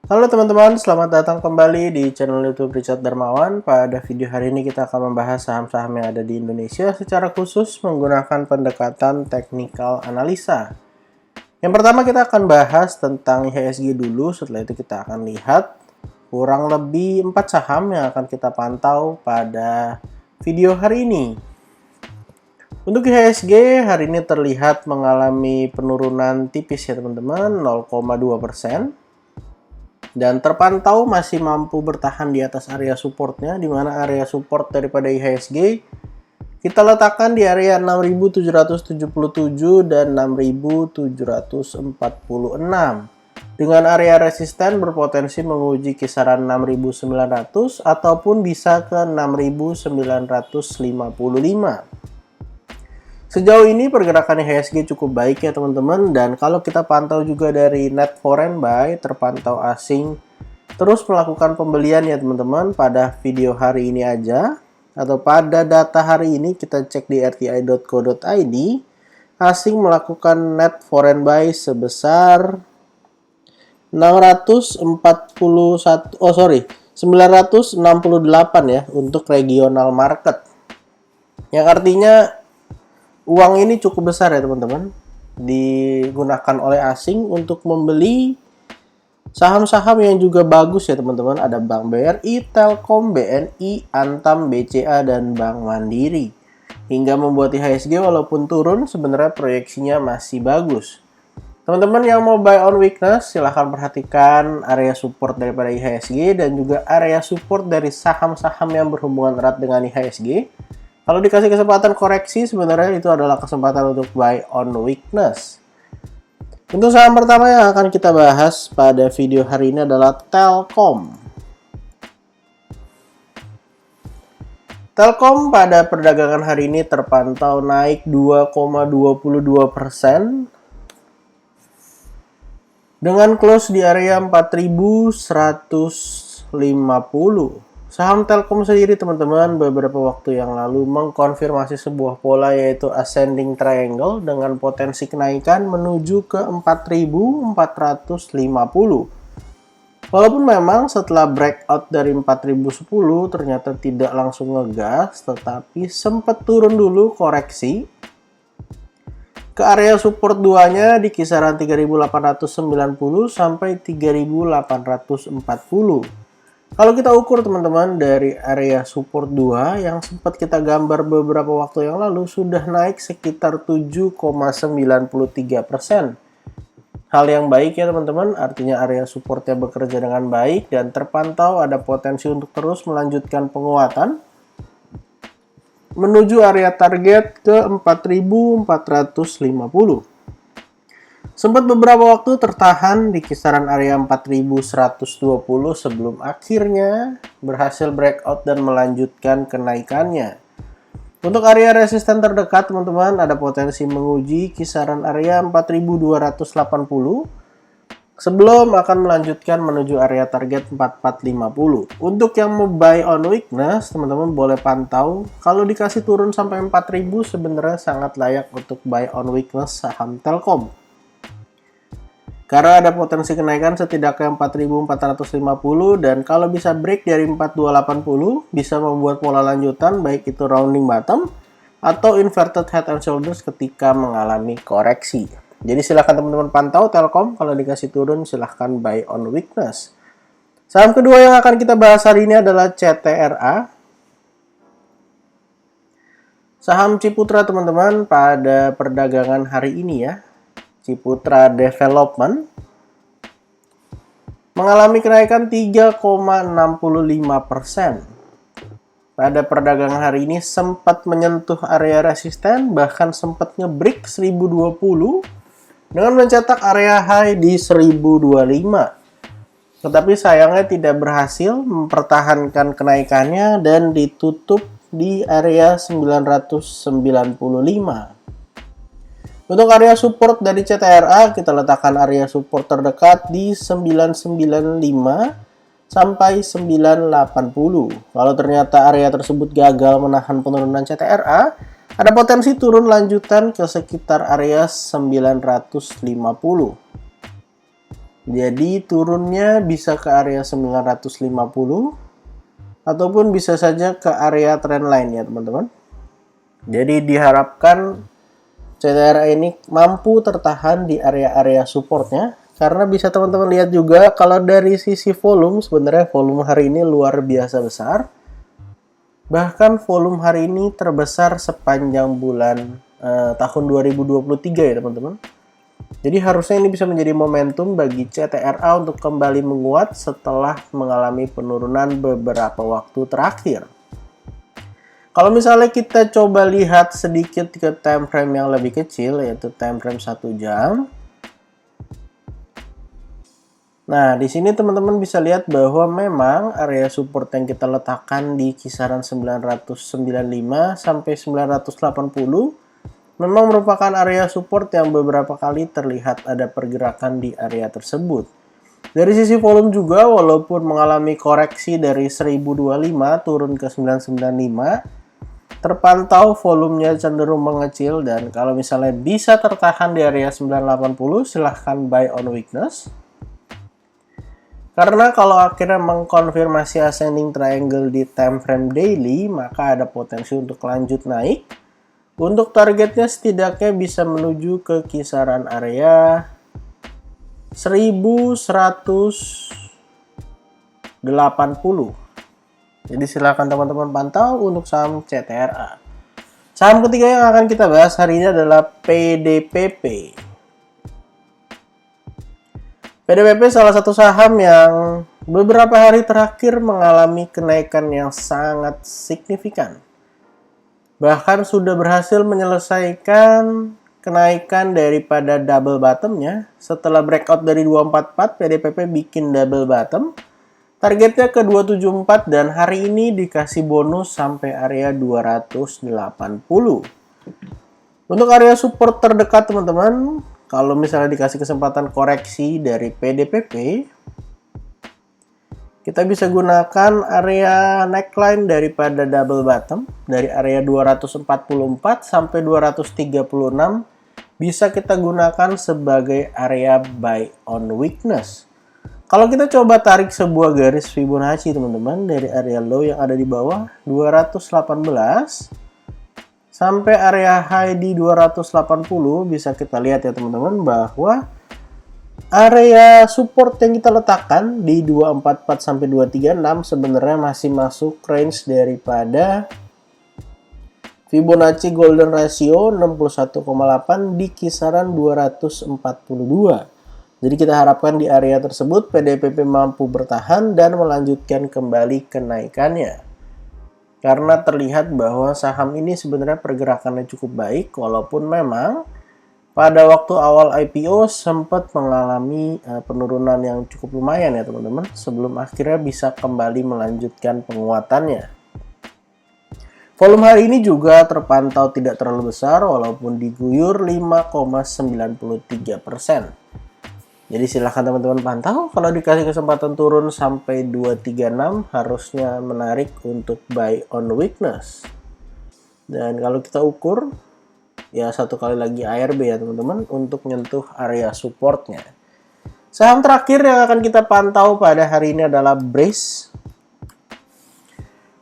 Halo teman-teman, selamat datang kembali di channel YouTube Richard Darmawan. Pada video hari ini kita akan membahas saham-saham yang ada di Indonesia secara khusus menggunakan pendekatan teknikal analisa. Yang pertama kita akan bahas tentang IHSG dulu, setelah itu kita akan lihat kurang lebih 4 saham yang akan kita pantau pada video hari ini. Untuk IHSG hari ini terlihat mengalami penurunan tipis ya teman-teman, 0,2%. Dan terpantau masih mampu bertahan di atas area supportnya, di mana area support daripada IHSG kita letakkan di area 6.777 dan 6.746. Dengan area resisten berpotensi menguji kisaran 6.900 ataupun bisa ke 6.955. Sejauh ini pergerakan IHSG cukup baik ya teman-teman, dan kalau kita pantau juga dari net foreign buy, terpantau asing terus melakukan pembelian ya teman-teman. Pada video hari ini aja atau pada data hari ini kita cek di rti.co.id, asing melakukan net foreign buy sebesar 968 ya untuk regional market, yang artinya uang ini cukup besar ya teman-teman, digunakan oleh asing untuk membeli saham-saham yang juga bagus ya teman-teman. Ada Bank BRI, Telkom, BNI, Antam, BCA, dan Bank Mandiri. Hingga membuat IHSG walaupun turun sebenarnya proyeksinya masih bagus. Teman-teman yang mau buy on weakness silahkan perhatikan area support daripada IHSG dan juga area support dari saham-saham yang berhubungan erat dengan IHSG. Kalau dikasih kesempatan koreksi, sebenarnya itu adalah kesempatan untuk buy on weakness. Untuk saham pertama yang akan kita bahas pada video hari ini adalah Telkom. Telkom pada perdagangan hari ini terpantau naik 2,22% dengan close di area 4.150. Saham Telkom sendiri teman-teman beberapa waktu yang lalu mengkonfirmasi sebuah pola, yaitu ascending triangle dengan potensi kenaikan menuju ke 4.450. Walaupun memang setelah breakout dari 4.010 ternyata tidak langsung ngegas, tetapi sempat turun dulu koreksi ke area support 2-nya di kisaran 3.890 sampai 3.840. Kalau kita ukur teman-teman dari area support 2 yang sempat kita gambar beberapa waktu yang lalu sudah naik sekitar 7,93%. Hal yang baik ya teman-teman, artinya area supportnya bekerja dengan baik dan terpantau ada potensi untuk terus melanjutkan penguatan menuju area target ke 4.450. Sempat beberapa waktu tertahan di kisaran area 4.120 sebelum akhirnya berhasil breakout dan melanjutkan kenaikannya. Untuk area resisten terdekat teman-teman ada potensi menguji kisaran area 4.280 sebelum akan melanjutkan menuju area target 4.450. Untuk yang mau buy on weakness teman-teman boleh pantau, kalau dikasih turun sampai 4.000 sebenarnya sangat layak untuk buy on weakness saham Telkom. Karena ada potensi kenaikan setidaknya 4.450 dan kalau bisa break dari 4.280 bisa membuat pola lanjutan baik itu rounding bottom atau inverted head and shoulders ketika mengalami koreksi. Jadi silahkan teman-teman pantau Telkom, kalau dikasih turun silahkan buy on weakness. Saham kedua yang akan kita bahas hari ini adalah CTRA. Saham Ciputra teman-teman pada perdagangan hari ini ya. Ciputra Development mengalami kenaikan 3,65%. Pada perdagangan hari ini sempat menyentuh area resisten, bahkan sempat nge-break 1020 dengan mencetak area high di 1025. Tetapi sayangnya tidak berhasil mempertahankan kenaikannya dan ditutup di area 995. Untuk area support dari CTRA, kita letakkan area support terdekat di 995 sampai 980. Kalau ternyata area tersebut gagal menahan penurunan CTRA, ada potensi turun lanjutan ke sekitar area 950. Jadi turunnya bisa ke area 950 ataupun bisa saja ke area trendline ya teman-teman. Jadi diharapkan CTRA ini mampu tertahan di area-area supportnya, karena bisa teman-teman lihat juga kalau dari sisi volume, sebenarnya volume hari ini luar biasa besar. Bahkan volume hari ini terbesar sepanjang bulan tahun 2023 ya teman-teman. Jadi harusnya ini bisa menjadi momentum bagi CTRA untuk kembali menguat setelah mengalami penurunan beberapa waktu terakhir. Kalau misalnya kita coba lihat sedikit ke time frame yang lebih kecil, yaitu time frame 1 jam. Nah, di sini teman-teman bisa lihat bahwa memang area support yang kita letakkan di kisaran 995 sampai 980 memang merupakan area support yang beberapa kali terlihat ada pergerakan di area tersebut. Dari sisi volume juga, walaupun mengalami koreksi dari 1025 turun ke 995, terpantau volumenya cenderung mengecil, dan kalau misalnya bisa tertahan di area 980, silahkan buy on weakness. Karena kalau akhirnya mengkonfirmasi ascending triangle di time frame daily, maka ada potensi untuk lanjut naik. Untuk targetnya setidaknya bisa menuju ke kisaran area 1180. Jadi silakan teman-teman pantau untuk saham CTRA. Saham ketiga yang akan kita bahas hari ini adalah PDPP. PDPP salah satu saham yang beberapa hari terakhir mengalami kenaikan yang sangat signifikan. Bahkan sudah berhasil menyelesaikan kenaikan daripada double bottomnya. Setelah breakout dari 244, PDPP bikin double bottom. Targetnya ke 274 dan hari ini dikasih bonus sampai area 280. Untuk area support terdekat teman-teman, kalau misalnya dikasih kesempatan koreksi dari PDPP, kita bisa gunakan area neckline daripada double bottom dari area 244 sampai 236, bisa kita gunakan sebagai area buy on weakness. Kalau kita coba tarik sebuah garis Fibonacci teman-teman dari area low yang ada di bawah 218 sampai area high di 280, bisa kita lihat ya teman-teman bahwa area support yang kita letakkan di 244 sampai 236 sebenarnya masih masuk range daripada Fibonacci Golden Ratio 61,8 di kisaran 242. Jadi kita harapkan di area tersebut PDPP mampu bertahan dan melanjutkan kembali kenaikannya. Karena terlihat bahwa saham ini sebenarnya pergerakannya cukup baik, walaupun memang pada waktu awal IPO sempat mengalami penurunan yang cukup lumayan ya teman-teman, sebelum akhirnya bisa kembali melanjutkan penguatannya. Volume hari ini juga terpantau tidak terlalu besar, walaupun diguyur 5,93%. Jadi silahkan teman-teman pantau, kalau dikasih kesempatan turun sampai 236 harusnya menarik untuk buy on weakness. Dan kalau kita ukur, ya satu kali lagi ARB ya teman-teman untuk nyentuh area supportnya. Saham terakhir yang akan kita pantau pada hari ini adalah Breeze.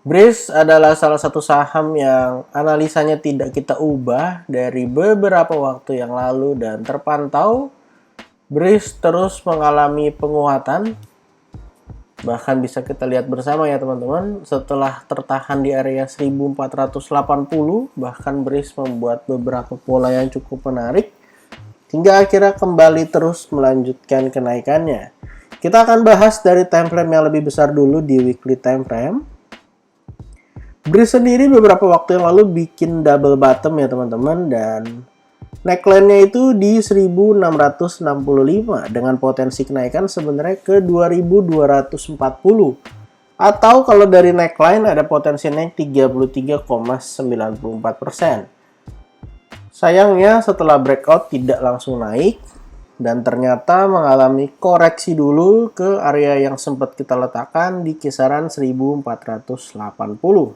Breeze adalah salah satu saham yang analisanya tidak kita ubah dari beberapa waktu yang lalu dan terpantau Breeze terus mengalami penguatan, bahkan bisa kita lihat bersama ya teman-teman, setelah tertahan di area 1480, bahkan Breeze membuat beberapa pola yang cukup menarik, hingga akhirnya kembali terus melanjutkan kenaikannya. Kita akan bahas dari time frame yang lebih besar dulu di weekly time frame. Breeze sendiri beberapa waktu yang lalu bikin double bottom ya teman-teman, dan neckline-nya itu di 1665 dengan potensi kenaikan sebenarnya ke 2240. Atau kalau dari neckline ada potensi naik 33,94%. Sayangnya setelah breakout tidak langsung naik dan ternyata mengalami koreksi dulu ke area yang sempat kita letakkan di kisaran 1480.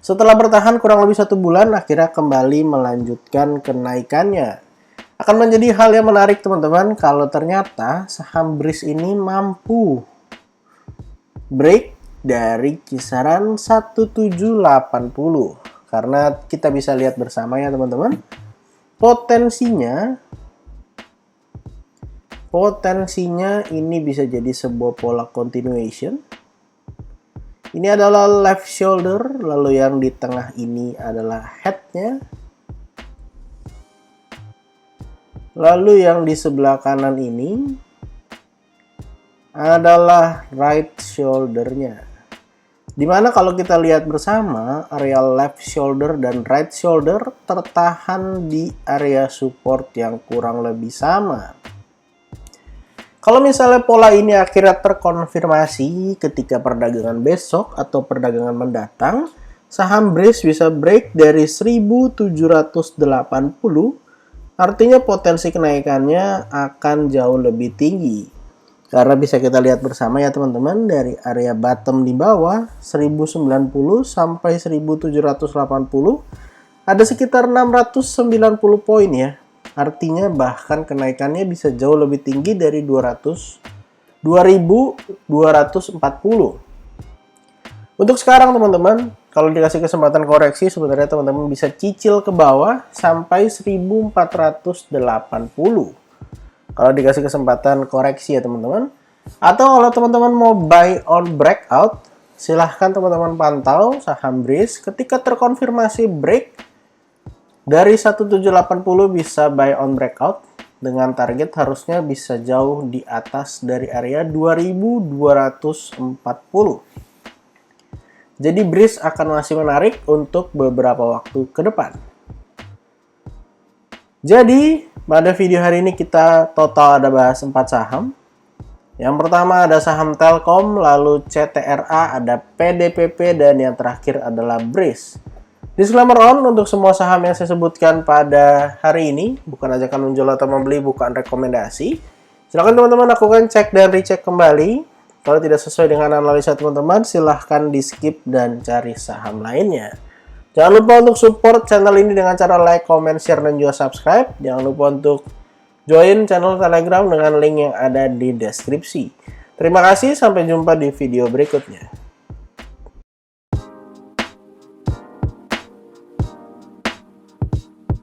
Setelah bertahan kurang lebih 1 bulan, akhirnya kembali melanjutkan kenaikannya. Akan menjadi hal yang menarik teman-teman kalau ternyata saham BRIS ini mampu break dari kisaran 1780. Karena kita bisa lihat bersama ya teman-teman, potensinya ini bisa jadi sebuah pola continuation. Ini adalah left shoulder, lalu yang di tengah ini adalah head-nya. Lalu yang di sebelah kanan ini adalah right shoulder-nya. Dimana kalau kita lihat bersama, area left shoulder dan right shoulder tertahan di area support yang kurang lebih sama. Kalau misalnya pola ini akhirnya terkonfirmasi ketika perdagangan besok atau perdagangan mendatang, saham BRIS bisa break dari 1780, artinya potensi kenaikannya akan jauh lebih tinggi. Karena bisa kita lihat bersama ya teman-teman, dari area bottom di bawah 1090 sampai 1780 ada sekitar 690 poin ya. Artinya bahkan kenaikannya bisa jauh lebih tinggi dari 2240. Untuk sekarang teman-teman, kalau dikasih kesempatan koreksi sebenarnya teman-teman bisa cicil ke bawah sampai 1480. Kalau dikasih kesempatan koreksi ya teman-teman. Atau kalau teman-teman mau buy on breakout, silahkan teman-teman pantau saham BRIS. Ketika terkonfirmasi break dari 1780 bisa buy on breakout dengan target harusnya bisa jauh di atas dari area 2240. Jadi BRIS akan masih menarik untuk beberapa waktu ke depan. Jadi pada video hari ini kita total ada bahas 4 saham. Yang pertama ada saham Telkom, lalu CTRA, ada PDPP, dan yang terakhir adalah BRIS. Disclaimer on, untuk semua saham yang saya sebutkan pada hari ini bukan ajakan menjual atau membeli, bukan rekomendasi. Silakan teman-teman lakukan cek dan recheck kembali. Kalau tidak sesuai dengan analisa teman-teman, silahkan di skip dan cari saham lainnya. Jangan lupa untuk support channel ini dengan cara like, comment, share, dan juga subscribe. Jangan lupa untuk join channel Telegram dengan link yang ada di deskripsi. Terima kasih, sampai jumpa di video berikutnya.